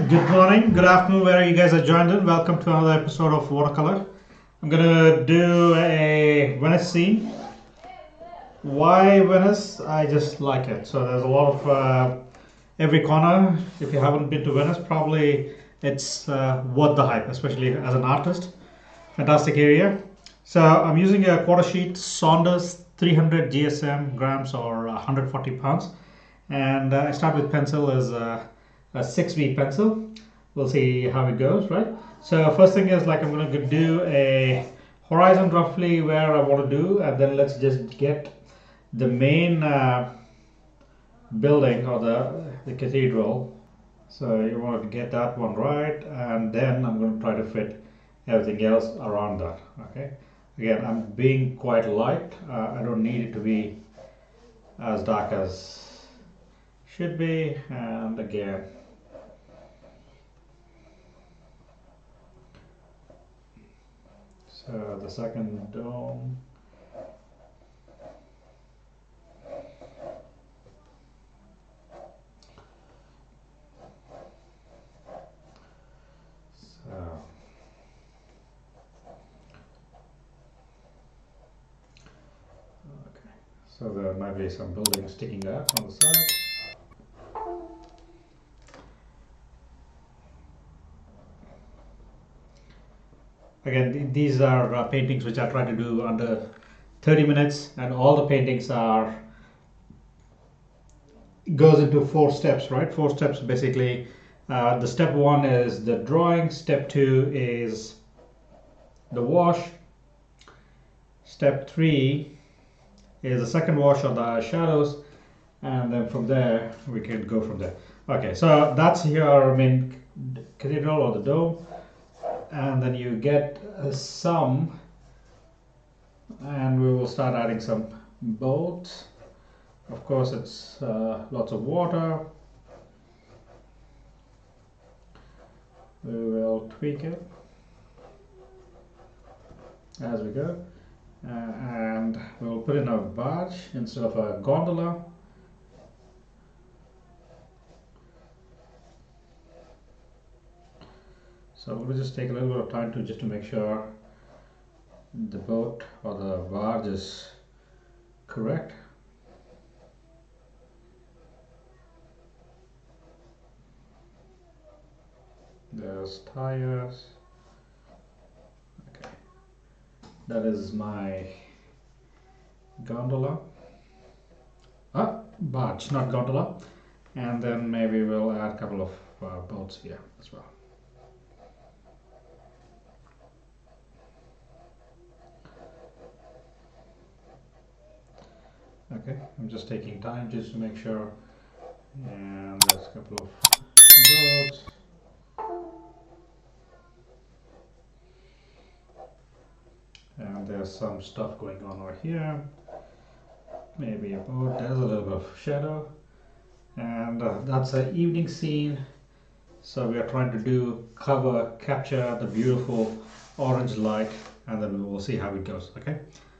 Good morning, good afternoon, wherever you guys are joined in. Welcome to another episode of Watercolor. I'm gonna do a Venice scene. Why Venice? I just like it. So there's a lot of every corner. If you haven't been to Venice, probably it's worth the hype, especially as an artist. Fantastic area. So I'm using a quarter sheet Saunders 300 GSM grams or 140 pounds, and I start with pencil as a 6B pencil. We'll see how it goes, right? So first thing is like I'm going to do a horizon roughly where I want to do, and then let's just get the main building or the cathedral. So you want to get that one right, and then I'm going to try to fit everything else around that. Okay, again, I'm being quite light. I don't need it to be as dark as should be, and again, so the second dome. So there might be some buildings sticking out on the side. Again, these are paintings which I try to do under 30 minutes, and all the paintings are goes into 4 steps, right? 4 steps basically. The step 1 is the drawing, step 2 is the wash, step 3 is the second wash of the shadows, and then from there we can go from there. Okay, so that's your main cathedral or the dome, and then you get some, and we will start adding some boats. Of course, it's lots of water. We will tweak it as we go, and we'll put in a barge instead of a gondola. So we'll just take a little bit of time just to make sure the boat or the barge is correct. There's tires. Okay, that is my gondola. Barge, not gondola. And then maybe we'll add a couple of boats here as well. Okay, I'm just taking time just to make sure. And there's a couple of boats. And there's some stuff going on over here. Maybe a boat. There's a little bit of shadow. And that's an evening scene. So we are trying to capture the beautiful orange light, and then we will see how it goes. Okay.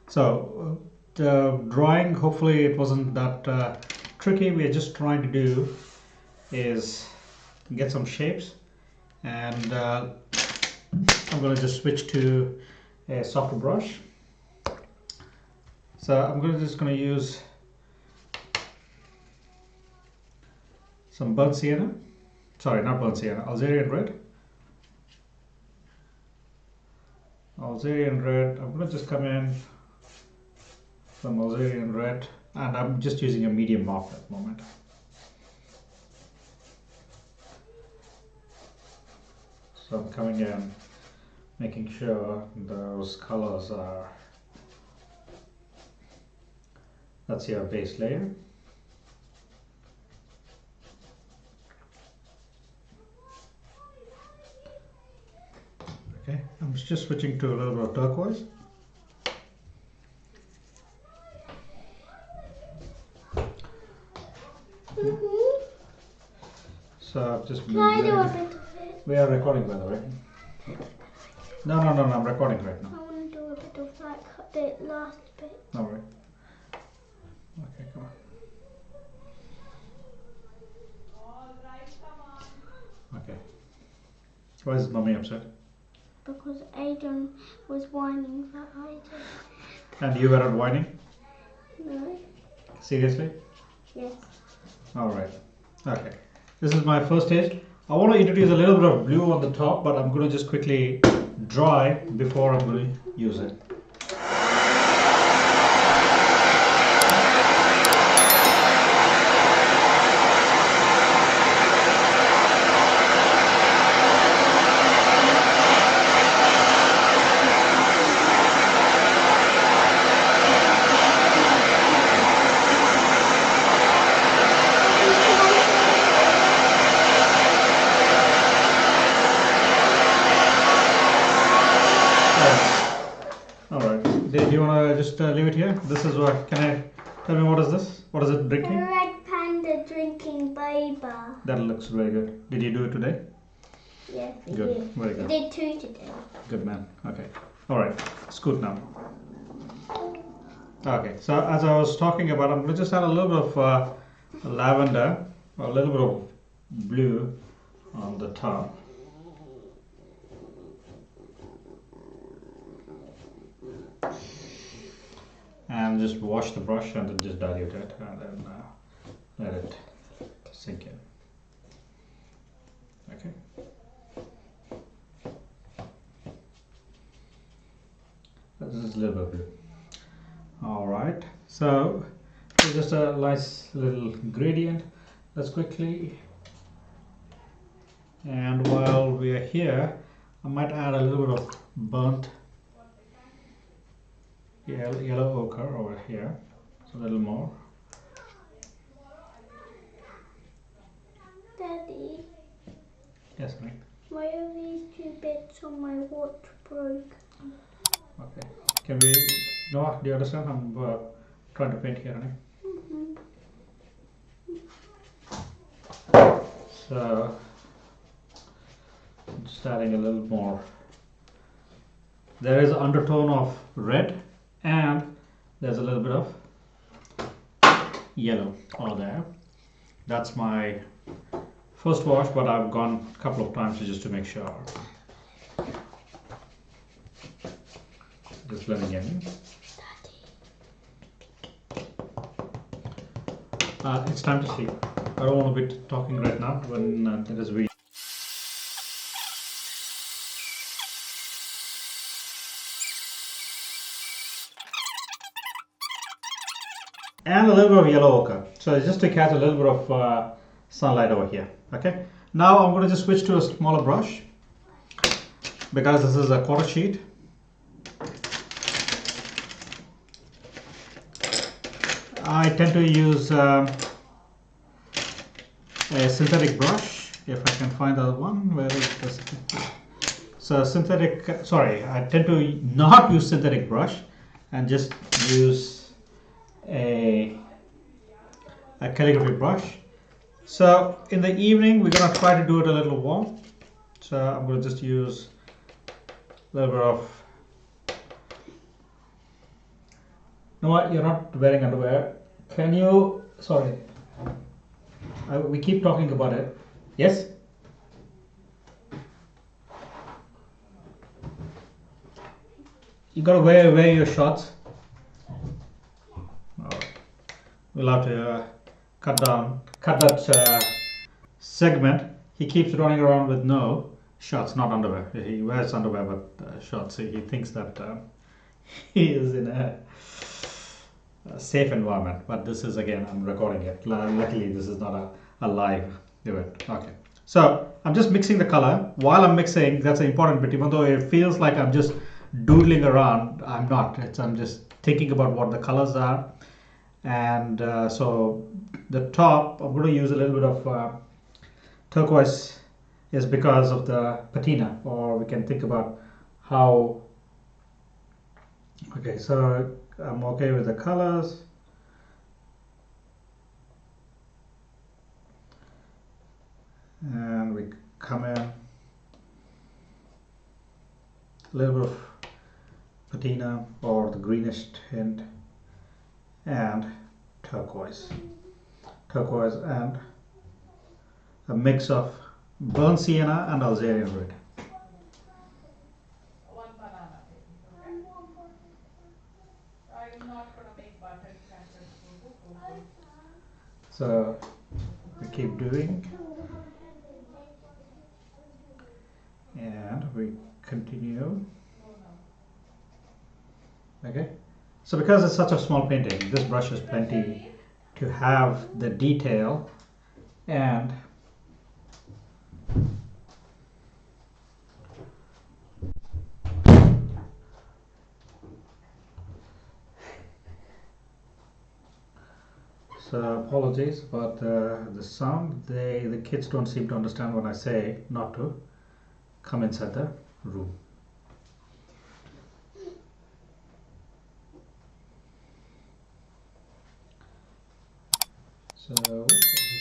So the drawing, hopefully it wasn't that tricky. We are just trying to do is get some shapes, and I'm going to just switch to a softer brush. So I'm just going to use some burnt sienna. Sorry, not burnt sienna, Algerian red. Algerian red. I'm going to just come in some Algerian red, and I'm just using a medium mark at the moment. So I'm coming in, making sure those colors are, that's your base layer. Okay, I'm just switching to a little bit of turquoise. So I've just Can I do a bit of it? We are recording, by the way. No, I'm recording right now. I want to do a bit of like the last bit. Alright. Okay, come on. Okay. Why is Mummy upset? Because Aiden was whining for Aiden. And you were not whining? No. Seriously? Yes. Alright. Okay. This is my first stage. I want to introduce a little bit of blue on the top, but I'm going to just quickly dry before I'm going to use it. Alright. Do you want to just leave it here? This is what. Can I tell me what is this? What is it The drinking? red panda drinking boba. That looks very good. Did you do it today? Yes, we Good. did. Very We good. did 2 today. Good man. Okay. Alright. Scoot now. Okay. So as I was talking about, I'm going to just add a little bit of lavender, a little bit of blue on the top. And just wash the brush and then just dilute it and then let it sink in. Okay. This is a little bit blue. Alright, so it's just a nice little gradient. Let's quickly, and while we are here, I might add a little bit of burnt yellow ochre over here, so a little more. Daddy, Yes, right. why are these 2 bits on my watch broke? Okay. Can we? Noah, do you understand? I'm trying to paint here, honey. So just adding a little more. There is an undertone of red and there's a little bit of yellow all there. That's my first wash, but I've gone a couple of times just to make sure. Just blending in. It's time to sleep. I don't want to be talking right now when there is video. And a little bit of yellow ochre. So just to catch a little bit of sunlight over here. Okay. Now I'm going to just switch to a smaller brush because this is a quarter sheet. I tend to use a synthetic brush. If I can find the one, where is this? So synthetic. Sorry, I tend to not use synthetic brush and just use a calligraphy brush. So in the evening we're going to try to do it a little warm, so I'm going to just use a little bit of. You know what, you're not wearing underwear. Can you, sorry, we keep talking about it. Yes? You gotta wear your shorts. We'll have to cut that segment. He keeps running around with no shorts, not underwear. He wears underwear but shorts. So he thinks that he is in a safe environment. But this is, again, I'm recording it. Luckily, this is not a live event. Okay. So I'm just mixing the color. While I'm mixing, that's an important bit. Even though it feels like I'm just doodling around, I'm not. I'm just thinking about what the colors are. And so the top, I'm going to use a little bit of turquoise, is because of the patina, or we can think about how. Okay, so I'm okay with the colors. And we come in a little bit of patina or the greenish hint, and turquoise and a mix of burnt sienna and Algerian red. So we keep doing, and we continue. Okay, so because it's such a small painting, this brush is plenty to have the detail. And so apologies about the sound. The kids don't seem to understand when I say not to come inside the room. So we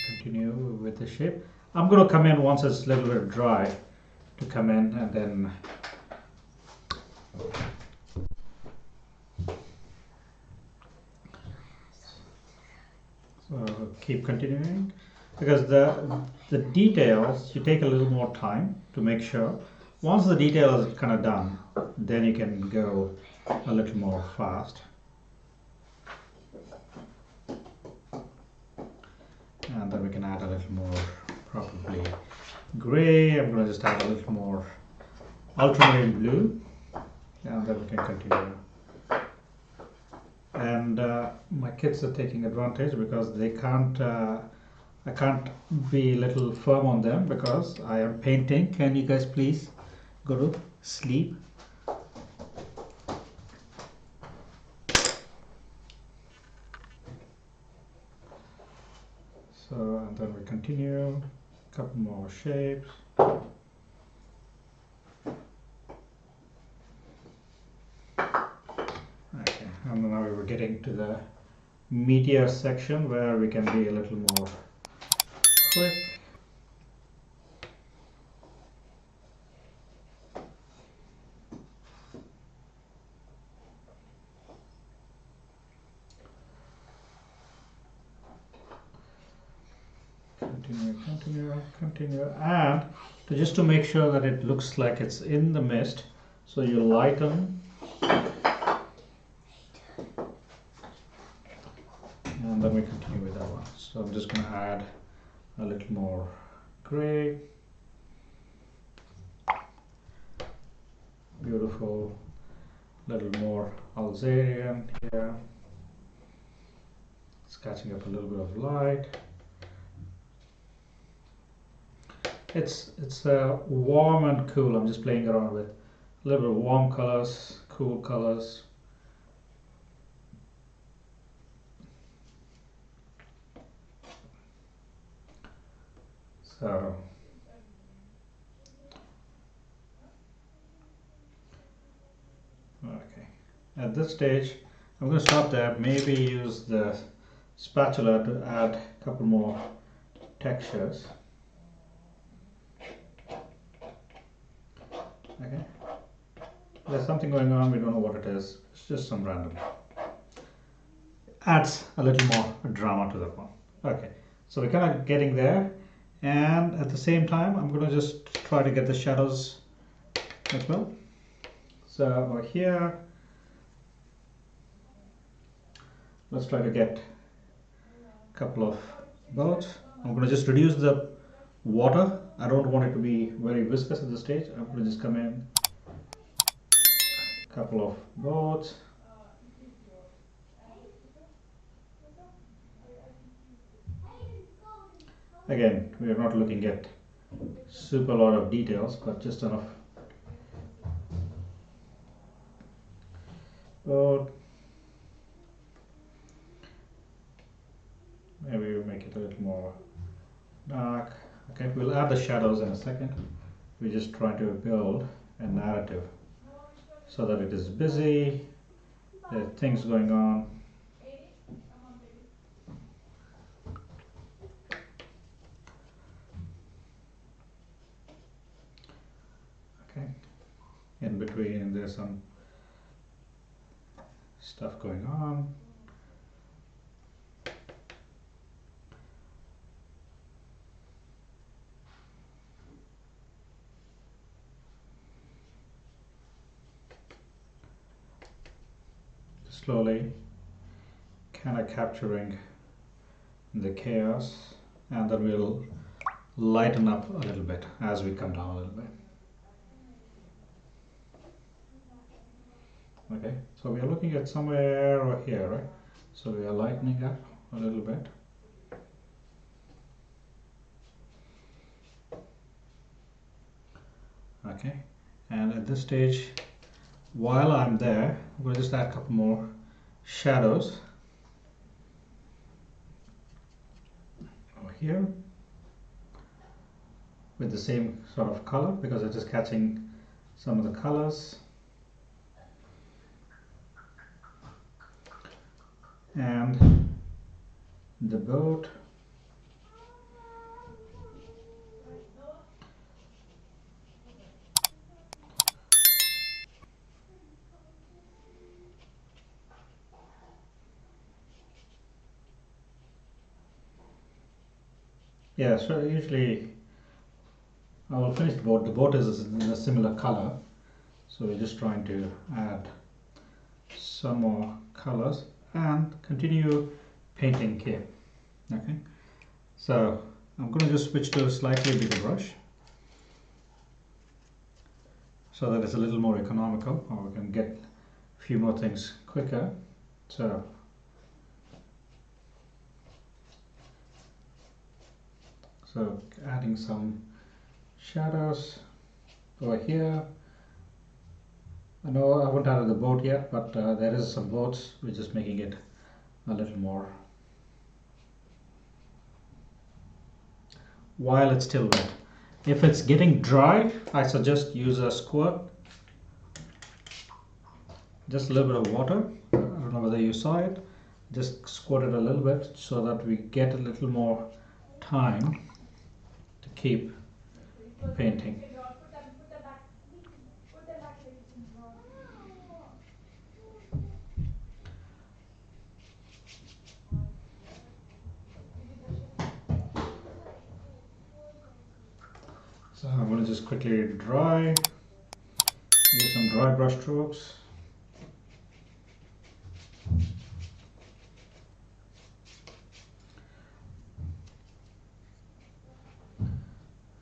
continue with the shape. I'm going to come in once it's a little bit dry to come in, and then so keep continuing, because the details, you take a little more time to make sure. Once the detail is kind of done, then you can go a little more fast. And then we can add a little more, probably gray. I'm going to just add a little more ultramarine blue, and then we can continue. And my kids are taking advantage because they can't. I can't be a little firm on them because I am painting. Can you guys please go to sleep? So, and then we continue, a couple more shapes. Okay, and now we're getting to the meteor section where we can be a little more quick. Continue, and just to make sure that it looks like it's in the mist, so you lighten, and then we continue with that one. So I'm just going to add a little more gray, beautiful, little more Alzarian here. It's catching up a little bit of light. It's warm and cool. I'm just playing around with a little bit of warm colors, cool colors. So okay, at this stage I'm going to stop there. Maybe use the spatula to add a couple more textures. Okay, there's something going on, we don't know what it is. It's just some random. Adds a little more drama to that one. Okay, so we're kind of getting there, and at the same time I'm going to just try to get the shadows as well. So over here, let's try to get a couple of boats. I'm going to just reduce the water. I don't want it to be very viscous at this stage. I'm going to just come in a couple of boats. Again, we are not looking at super lot of details, but just enough. Boat. Maybe we'll make it a little more dark. Okay, we'll add the shadows in a second. We're just trying to build a narrative so that it is busy, there are things going on. Okay, in between there's some stuff going on. Slowly kind of capturing the chaos, and then we'll lighten up a little bit as we come down a little bit. Okay, so we are looking at somewhere over here, right? So we are lightening up a little bit. Okay, and at this stage, while I'm there, I'm going to just add a couple more shadows over here with the same sort of color, because it's just catching some of the colors. And the boat. Yeah, so usually I will finish the boat. The boat is in a similar color, so we're just trying to add some more colors and continue painting here. Okay, so I'm going to just switch to a slightly bigger brush so that it's a little more economical, or we can get a few more things quicker. So adding some shadows over here. I know I haven't added the boat yet, but there is some boats. We're just making it a little more while it's still wet. If it's getting dry, I suggest use a squirt, just a little bit of water. I don't know whether you saw it. Just squirt it a little bit so that we get a little more time to keep painting. So I'm going to just quickly dry, use some dry brush strokes.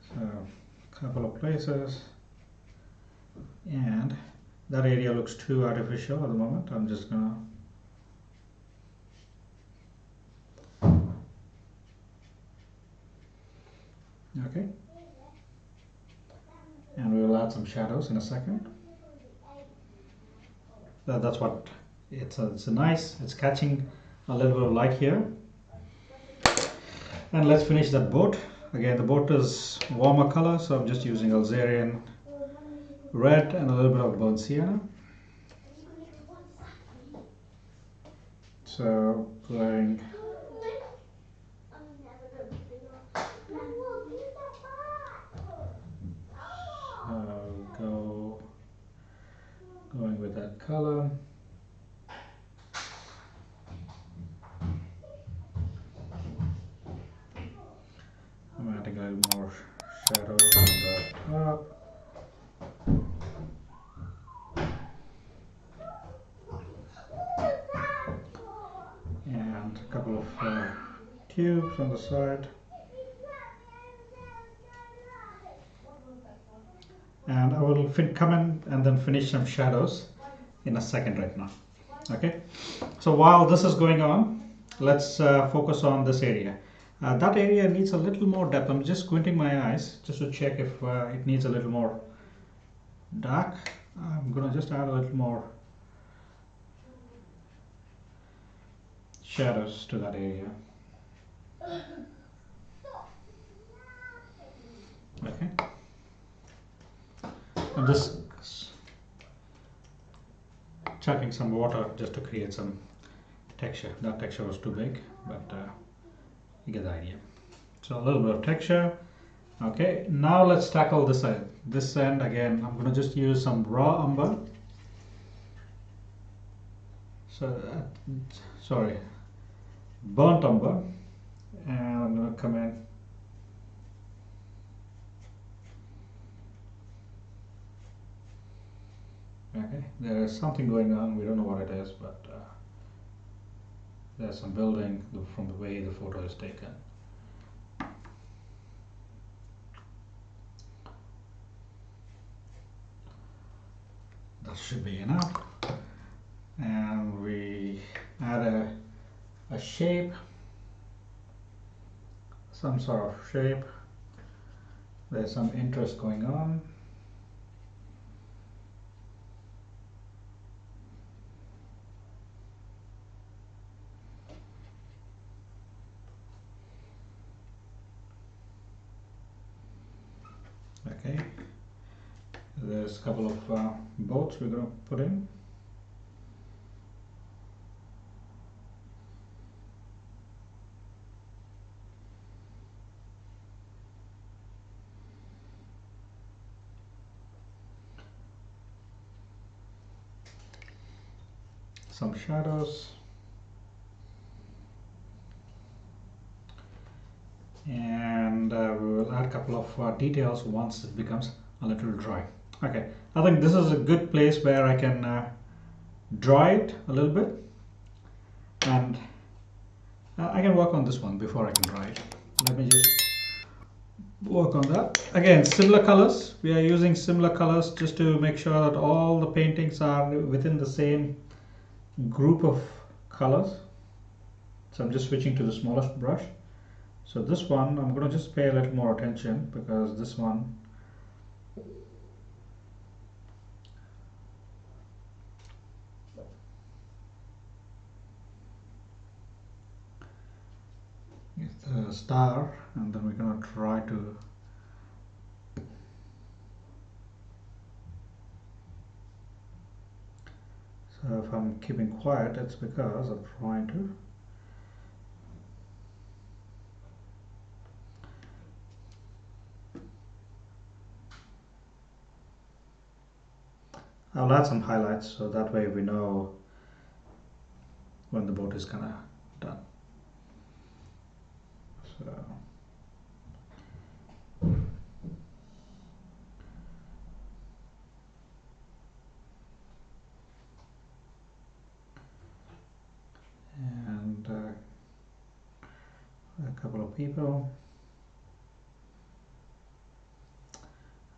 So a couple of places, and that area looks too artificial at the moment. I'm just gonna okay, and we will add some shadows in a second. That's what it's a nice, it's catching a little bit of light here. And let's finish that boat. Again, the boat is warmer color, so I'm just using Algerian red and a little bit of burnt sienna. So playing going with that color. I'm adding a little more shadow on the top. And a couple of tubes on the side. And I will come in and then finish some shadows in a second right now. Okay, so while this is going on, let's focus on this area. That area needs a little more depth. I'm just squinting my eyes just to check if it needs a little more dark. I'm gonna just add a little more shadows to that area. Okay, I'm just chucking some water just to create some texture. That texture was too big, but you get the idea. So a little bit of texture. Okay, now let's tackle this side. This end again, I'm going to just use some raw umber. So, sorry, burnt umber, and I'm going to come in. Okay, there is something going on. We don't know what it is, but there's some building from the way the photo is taken. That should be enough. And we add a shape, some sort of shape. There's some interest going on. Okay, there's a couple of boats we're going to put in. Some shadows. And we will add a couple of details once it becomes a little dry. Okay, I think this is a good place where I can dry it a little bit, and I can work on this one before I can dry it. Let me just work on that. Again, similar colors. We are using similar colors just to make sure that all the paintings are within the same group of colors. So I'm just switching to the smallest brush. So this one, I'm going to just pay a little more attention, because this one is the star, and then we're going to try to so if I'm keeping quiet, it's because I'm trying to I'll add some highlights so that way we know when the boat is kind of done. So and a couple of people,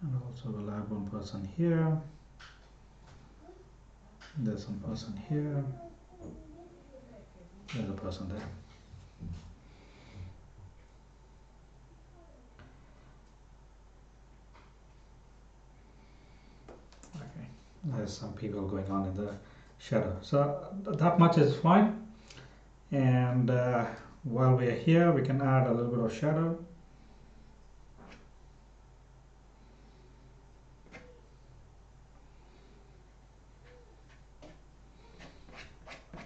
and also we'll add one person here. There's some person here. There's a person there. Okay, there's some people going on in the shadow. So that much is fine. And while we are here, we can add a little bit of shadow.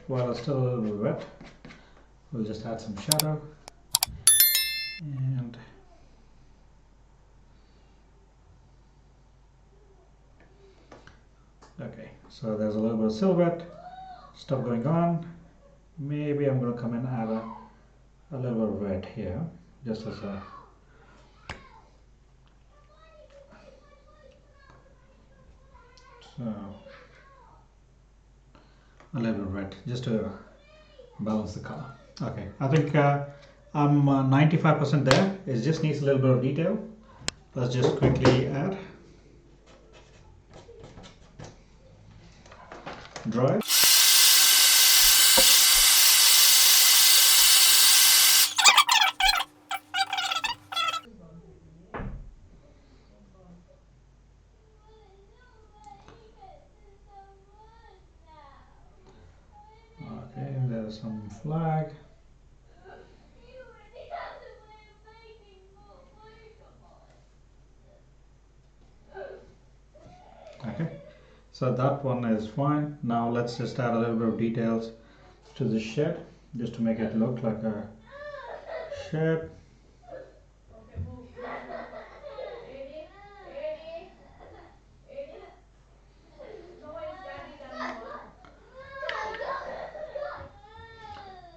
While it's still a little bit wet, we'll just add some shadow. And okay, so there's a little bit of silhouette stuff going on. Maybe I'm going to come and add a little bit of red here, just as a a little bit of red, just to balance the color. Okay, I think I'm 95% there. It just needs a little bit of detail. Let's just quickly add. Dry. Okay, there's some flag. Okay, so that one is fine. Now let's just add a little bit of details to the shed, just to make it look like a shed.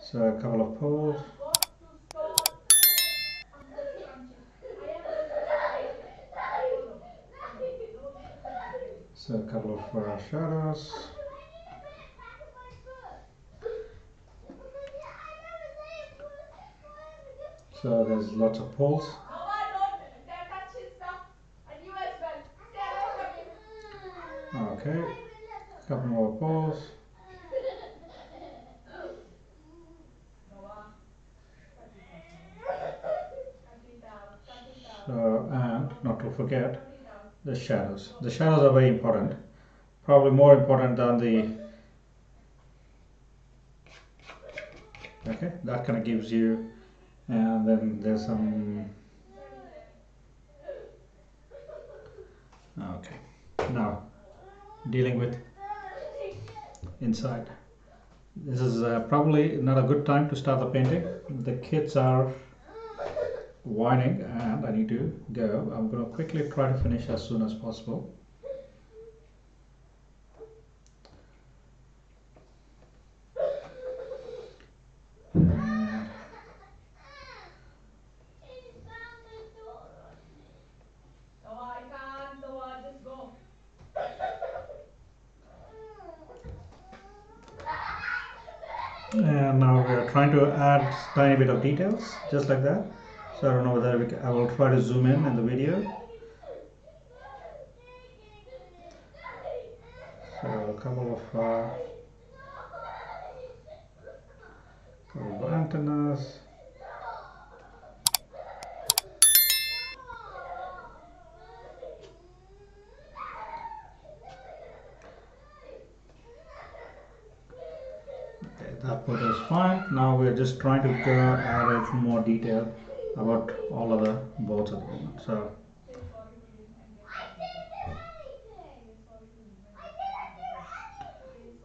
So a couple of poles. So a couple of shadows. So there's lots of poles. Okay, couple more poles. So, and not to forget the shadows. The shadows are very important, probably more important than the, okay, that kind of gives you, and then there's some, okay, now dealing with inside. This is probably not a good time to start the painting. The kids are whining and I need to go. I'm going to quickly try to finish as soon as possible. And now we are trying to add tiny bit of details, just like that. So I don't know whether I will try to zoom in the video. So a couple of antennas. Okay, that part is fine. Now we're just trying to add a little more detail about all of the boards at the moment. So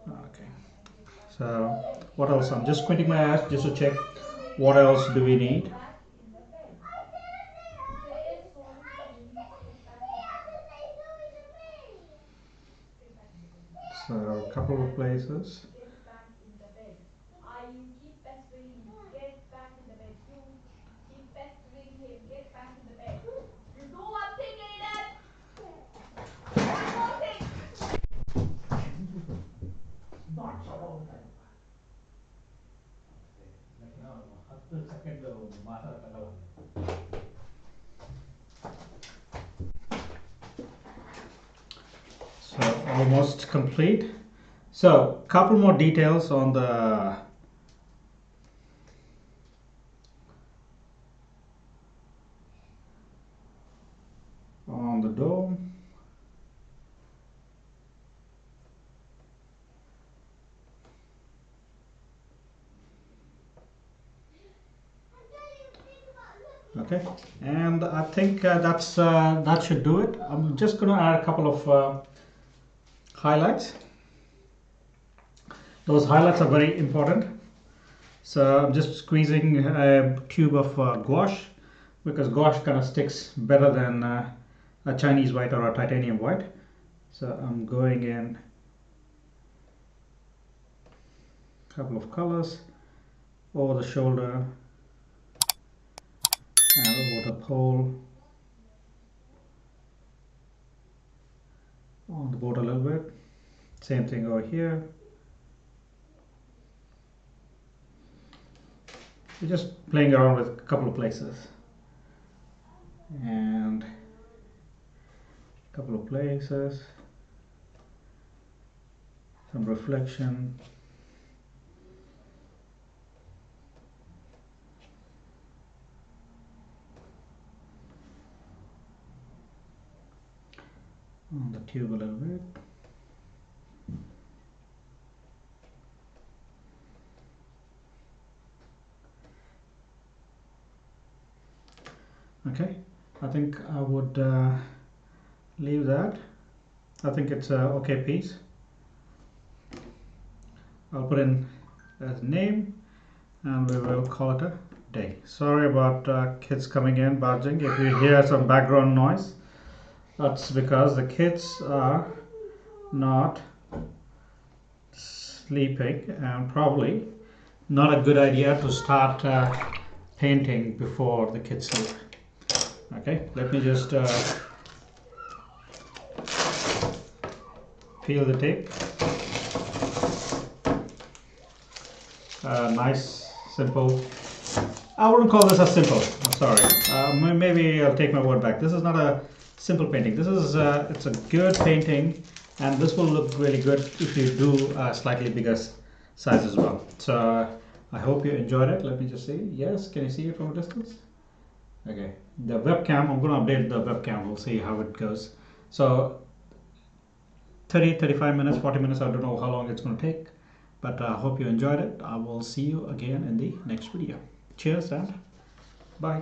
okay. So what else? I'm just squinting my eyes just to check what else do we need. So a couple of places. So almost complete. So couple more details on the dome. Okay, and I think that should do it. I'm just going to add a couple of highlights. Those highlights are very important. So I'm just squeezing a tube of gouache, because gouache kind of sticks better than a Chinese white or a titanium white. So I'm going in a couple of colors over the shoulder and over the pole, on the board a little bit. Same thing over here. We're just playing around with a couple of places and a couple of places, some reflection. On the tube a little bit. Okay, I think I would leave that. I think it's a okay piece. I'll put in a name and we will call it a day. Sorry about kids coming in, barging. If you hear some background noise, that's because the kids are not sleeping, and probably not a good idea to start painting before the kids sleep. Okay, let me just peel the tape. Nice, simple I wouldn't call this a simple. I'm sorry. Maybe I'll take my word back. This is not a simple painting. This is it's a good painting, and this will look really good if you do a slightly bigger size as well. So I hope you enjoyed it. Let me just see. Yes, can you see it from a distance? Okay. The webcam, I'm going to update the webcam. We'll see how it goes. So 30, 35 minutes, 40 minutes. I don't know how long it's going to take, but I hope you enjoyed it. I will see you again in the next video. Cheers and bye.